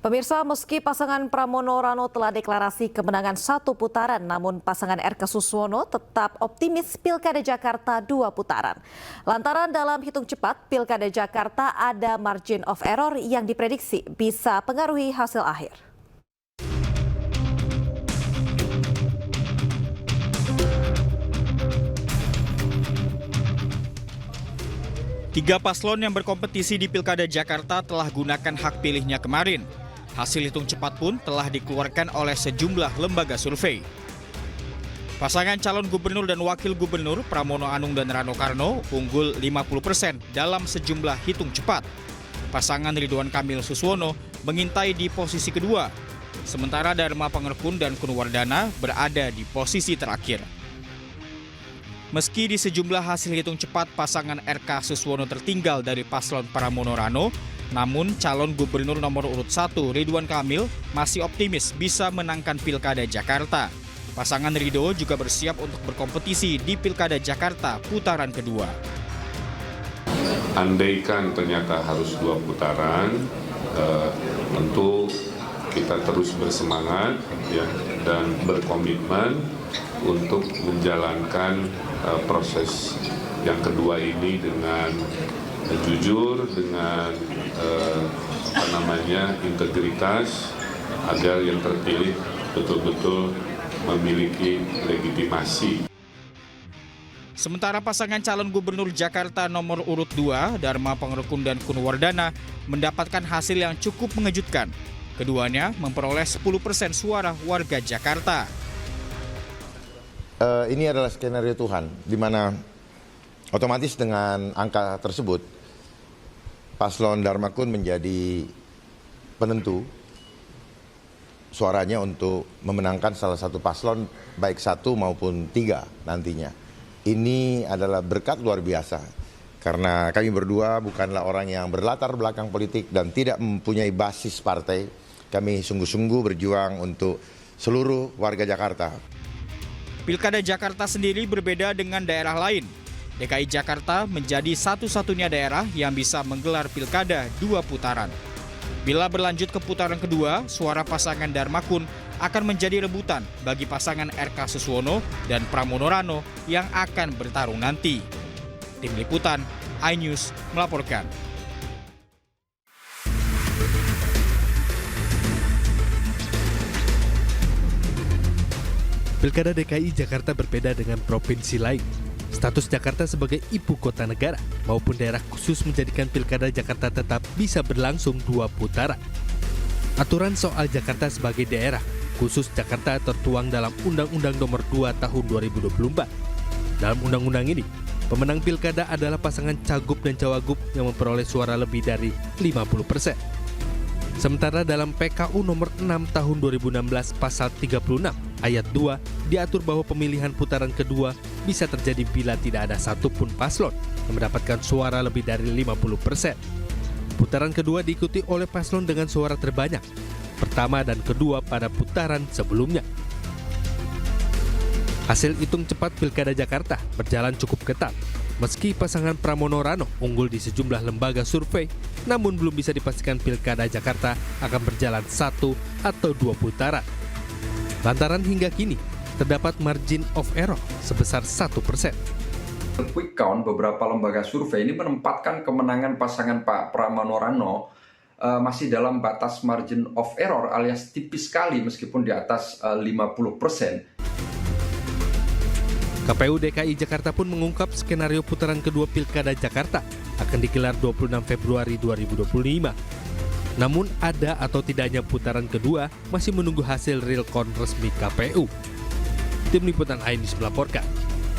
Pemirsa, meski pasangan Pramono Rano telah deklarasi kemenangan satu putaran, namun pasangan RK Suswono tetap optimis Pilkada Jakarta 2 putaran. Lantaran dalam hitung cepat, Pilkada Jakarta ada margin of error yang diprediksi bisa pengaruhi hasil akhir. Tiga paslon yang berkompetisi di Pilkada Jakarta telah gunakan hak pilihnya kemarin. Hasil hitung cepat pun telah dikeluarkan oleh sejumlah lembaga survei. Pasangan calon gubernur dan wakil gubernur Pramono Anung dan Rano Karno unggul 50% dalam sejumlah hitung cepat. Pasangan Ridwan Kamil Suswono mengintai di posisi kedua, sementara Dharma Pangerkun dan Kun Wardana berada di posisi terakhir. Meski di sejumlah hasil hitung cepat pasangan RK Suswono tertinggal dari paslon Pramono Rano, namun calon gubernur nomor urut 1 Ridwan Kamil masih optimis bisa menangkan Pilkada Jakarta. Pasangan Ridho juga bersiap untuk berkompetisi di Pilkada Jakarta putaran kedua. Andaikan ternyata harus 2 putaran, tentu kita terus bersemangat ya, dan berkomitmen untuk menjalankan proses yang kedua ini dengan jujur, dengan integritas, agar yang terpilih betul-betul memiliki legitimasi. Sementara pasangan calon gubernur Jakarta nomor urut 2, Dharma Pangerkun dan Kun Wardana, mendapatkan hasil yang cukup mengejutkan. Keduanya memperoleh 10% suara warga Jakarta. Ini adalah skenario Tuhan, di mana otomatis dengan angka tersebut, paslon Dharma Kun menjadi penentu suaranya untuk memenangkan salah satu paslon, baik 1 maupun 3 nantinya. Ini adalah berkat luar biasa, karena kami berdua bukanlah orang yang berlatar belakang politik dan tidak mempunyai basis partai. Kami sungguh-sungguh berjuang untuk seluruh warga Jakarta. Pilkada Jakarta sendiri berbeda dengan daerah lain. DKI Jakarta menjadi satu-satunya daerah yang bisa menggelar pilkada 2 putaran. Bila berlanjut ke putaran kedua, suara pasangan Dharma Kun akan menjadi rebutan bagi pasangan RK Suswono dan Pramono Rano yang akan bertarung nanti. Tim Liputan, iNews melaporkan. Pilkada DKI Jakarta berbeda dengan provinsi lain. Status Jakarta sebagai ibu kota negara maupun daerah khusus menjadikan Pilkada Jakarta tetap bisa berlangsung 2 putaran. Aturan soal Jakarta sebagai daerah khusus Jakarta tertuang dalam Undang-Undang Nomor 2 Tahun 2024. Dalam undang-undang ini, pemenang Pilkada adalah pasangan cagup dan cawagup yang memperoleh suara lebih dari 50%. Sementara dalam PKU nomor 6 tahun 2016 pasal 36 ayat 2 diatur bahwa pemilihan putaran kedua bisa terjadi bila tidak ada satupun paslon yang mendapatkan suara lebih dari 50%. Putaran kedua diikuti oleh paslon dengan suara terbanyak, pertama dan kedua pada putaran sebelumnya. Hasil hitung cepat Pilkada Jakarta berjalan cukup ketat. Meski pasangan Pramono Rano unggul di sejumlah lembaga survei, namun belum bisa dipastikan Pilkada Jakarta akan berjalan 1 atau 2 putaran. Lantaran hingga kini terdapat margin of error sebesar 1%. Quick count beberapa lembaga survei ini menempatkan kemenangan pasangan Pak Pramono Rano masih dalam batas margin of error alias tipis sekali meskipun di atas 50%. KPU DKI Jakarta pun mengungkap skenario putaran kedua Pilkada Jakarta akan digelar 26 Februari 2025. Namun ada atau tidaknya putaran kedua masih menunggu hasil real count resmi KPU. Tim Liputan iNews melaporkan.